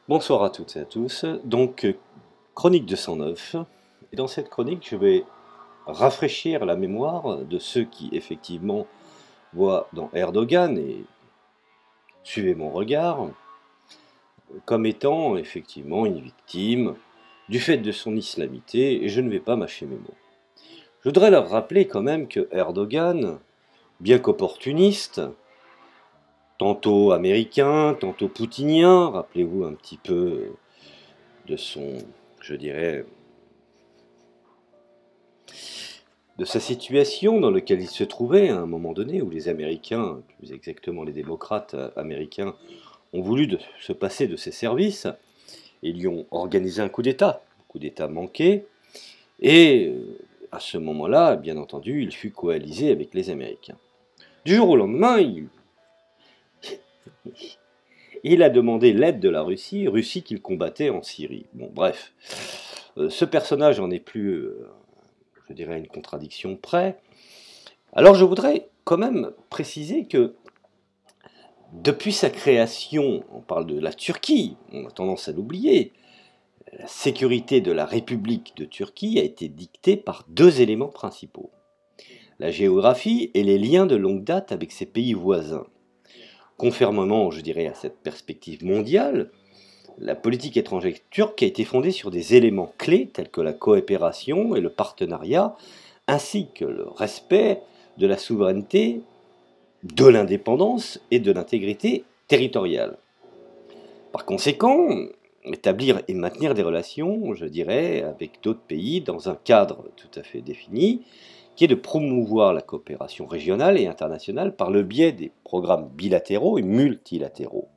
Bonsoir à toutes et à tous. Donc, chronique 209. Et dans cette chronique, je vais rafraîchir la mémoire de ceux qui, effectivement, voient dans Erdogan, et suivez mon regard, comme étant, effectivement, une victime du fait de son islamité, et je ne vais pas mâcher mes mots. Je voudrais leur rappeler quand même que Erdogan, bien qu'opportuniste, tantôt américain, tantôt poutinien, rappelez-vous un petit peu de son, je dirais, de sa situation dans laquelle il se trouvait à un moment donné, où les Américains, plus exactement les démocrates américains, ont voulu se passer de ses services, et ils lui ont organisé un coup d'État manqué, et à ce moment-là, bien entendu, il fut coalisé avec les Américains. Du jour au lendemain, il a demandé l'aide de la Russie, Russie qu'il combattait en Syrie. Bon, bref, ce personnage en est plus, je dirais, à une contradiction près. Alors je voudrais quand même préciser que depuis sa création, on parle de la Turquie, on a tendance à l'oublier, la sécurité de la République de Turquie a été dictée par deux éléments principaux: la géographie et les liens de longue date avec ses pays voisins. Conformément, je dirais, à cette perspective mondiale, la politique étrangère turque a été fondée sur des éléments clés tels que la coopération et le partenariat, ainsi que le respect de la souveraineté, de l'indépendance et de l'intégrité territoriale. Par conséquent, établir et maintenir des relations, je dirais, avec d'autres pays dans un cadre tout à fait défini, qui est de promouvoir la coopération régionale et internationale par le biais des programmes bilatéraux et multilatéraux.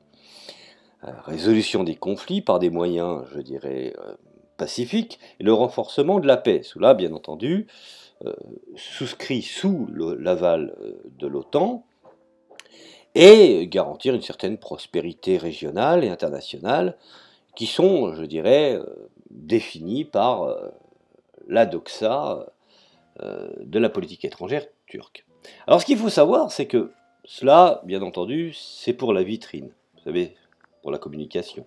Résolution des conflits par des moyens, je dirais, pacifiques, et le renforcement de la paix. Cela, bien entendu, souscrit sous l'aval de l'OTAN, et garantir une certaine prospérité régionale et internationale qui sont, je dirais, définies par la doxa de la politique étrangère turque. Alors ce qu'il faut savoir, c'est que cela, bien entendu, c'est pour la vitrine, vous savez, pour la communication.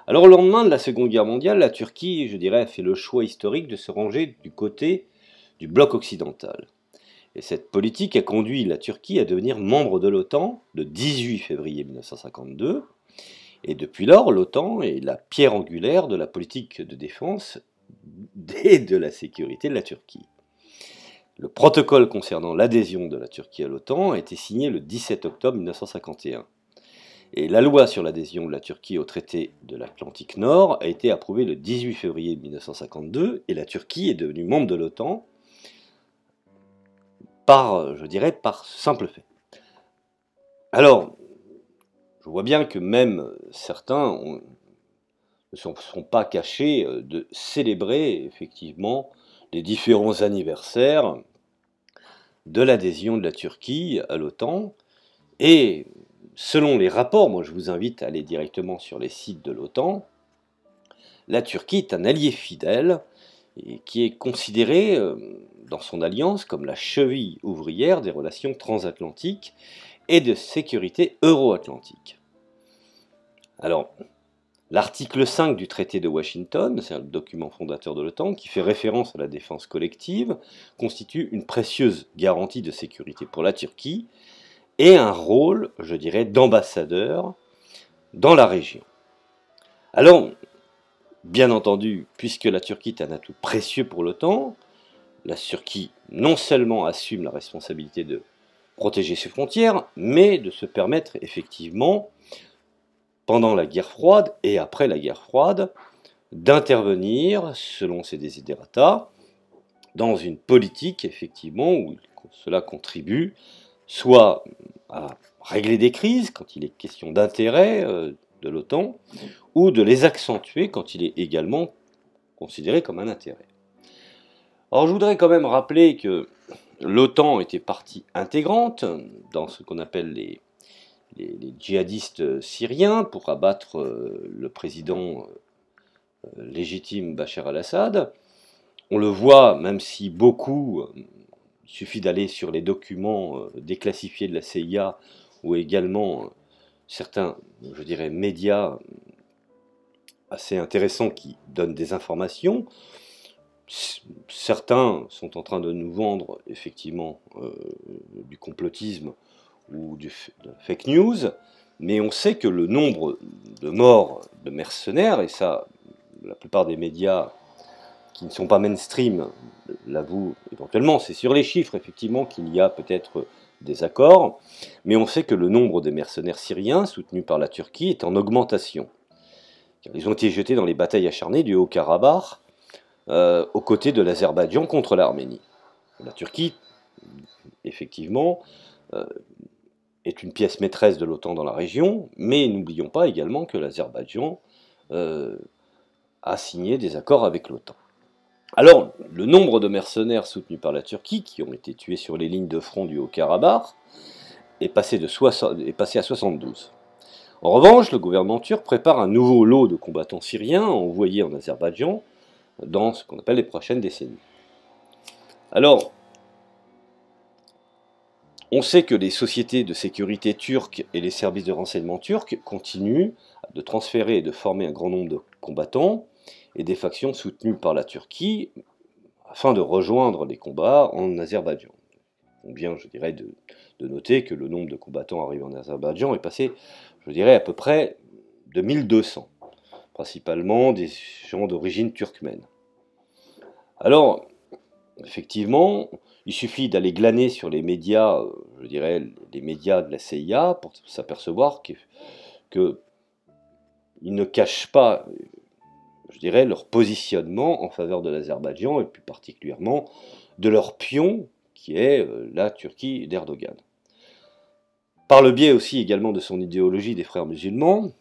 Alors au lendemain de la Seconde Guerre mondiale, la Turquie, je dirais, a fait le choix historique de se ranger du côté du bloc occidental. Et cette politique a conduit la Turquie à devenir membre de l'OTAN le 18 février 1952. Et depuis lors, l'OTAN est la pierre angulaire de la politique de défense et de la sécurité de la Turquie. Le protocole concernant l'adhésion de la Turquie à l'OTAN a été signé le 17 octobre 1951. Et la loi sur l'adhésion de la Turquie au traité de l'Atlantique Nord a été approuvée le 18 février 1952 et la Turquie est devenue membre de l'OTAN par, je dirais, par simple fait. Alors, je vois bien que même certains ne sont pas cachés de célébrer effectivement les différents anniversaires de l'adhésion de la Turquie à l'OTAN. Et selon les rapports, moi je vous invite à aller directement sur les sites de l'OTAN, la Turquie est un allié fidèle et qui est considéré dans son alliance comme la cheville ouvrière des relations transatlantiques et de sécurité euro-atlantique. Alors, l'article 5 du traité de Washington, c'est un document fondateur de l'OTAN qui fait référence à la défense collective, constitue une précieuse garantie de sécurité pour la Turquie et un rôle, je dirais, d'ambassadeur dans la région. Alors, bien entendu, puisque la Turquie est un atout précieux pour l'OTAN, la Turquie non seulement assume la responsabilité de protéger ses frontières, mais de se permettre effectivement, pendant la guerre froide et après la guerre froide, d'intervenir, selon ses desiderata, dans une politique, effectivement, où cela contribue soit à régler des crises, quand il est question d'intérêt de l'OTAN, ou de les accentuer quand il est également considéré comme un intérêt. Alors je voudrais quand même rappeler que l'OTAN était partie intégrante dans ce qu'on appelle les djihadistes syriens pour abattre le président légitime Bachar al-Assad. On le voit, même si beaucoup, il suffit d'aller sur les documents déclassifiés de la CIA ou également certains, je dirais, médias assez intéressants qui donnent des informations. Certains sont en train de nous vendre effectivement du complotisme ou de fake news, mais on sait que le nombre de morts de mercenaires, et ça, la plupart des médias qui ne sont pas mainstream l'avouent éventuellement, c'est sur les chiffres effectivement qu'il y a peut-être des accords, mais on sait que le nombre des mercenaires syriens soutenus par la Turquie est en augmentation. Ils ont été jetés dans les batailles acharnées du Haut-Karabakh, aux côtés de l'Azerbaïdjan contre l'Arménie. La Turquie, effectivement, est une pièce maîtresse de l'OTAN dans la région, mais n'oublions pas également que l'Azerbaïdjan a signé des accords avec l'OTAN. Alors, le nombre de mercenaires soutenus par la Turquie, qui ont été tués sur les lignes de front du Haut-Karabakh, est passé à 72. En revanche, le gouvernement turc prépare un nouveau lot de combattants syriens envoyés en Azerbaïdjan dans ce qu'on appelle les prochaines décennies. Alors, on sait que les sociétés de sécurité turques et les services de renseignement turcs continuent de transférer et de former un grand nombre de combattants et des factions soutenues par la Turquie afin de rejoindre les combats en Azerbaïdjan. Il convient, je dirais, de noter que le nombre de combattants arrivés en Azerbaïdjan est passé, je dirais, à peu près de 1200, principalement des gens d'origine turkmène. Alors, effectivement, il suffit d'aller glaner sur les médias, je dirais, les médias de la CIA, pour s'apercevoir qu'ils ne cachent pas, je dirais, leur positionnement en faveur de l'Azerbaïdjan, et plus particulièrement de leur pion, qui est la Turquie d'Erdogan. Par le biais aussi également de son idéologie des frères musulmans,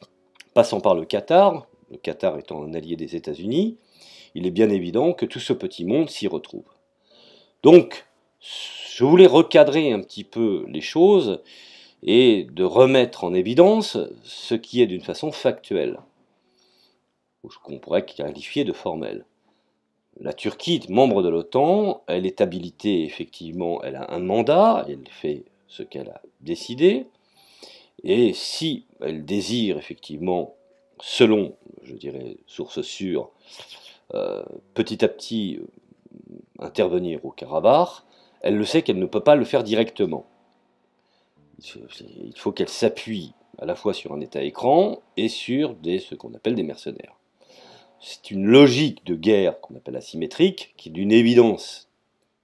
passant par le Qatar étant un allié des États-Unis, il est bien évident que tout ce petit monde s'y retrouve. Donc, je voulais recadrer un petit peu les choses et de remettre en évidence ce qui est d'une façon factuelle, ou ce qu'on pourrait qualifier de formel. La Turquie, membre de l'OTAN, elle est habilitée, effectivement, elle a un mandat, elle fait ce qu'elle a décidé, et si elle désire, effectivement, selon, je dirais, sources sûres, petit à petit intervenir au Karabakh, elle le sait qu'elle ne peut pas le faire directement. Il faut qu'elle s'appuie à la fois sur un État-écran et sur ce qu'on appelle des mercenaires. C'est une logique de guerre qu'on appelle asymétrique, qui est d'une évidence,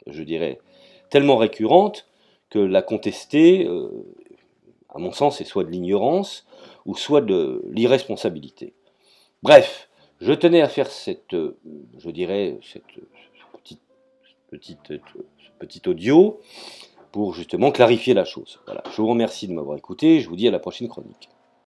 je dirais, tellement récurrente que la contester, à mon sens, c'est soit de l'ignorance ou soit de l'irresponsabilité. Bref, je tenais à faire je dirais, ce petit audio pour justement clarifier la chose. Voilà. Je vous remercie de m'avoir écouté, je vous dis à la prochaine chronique.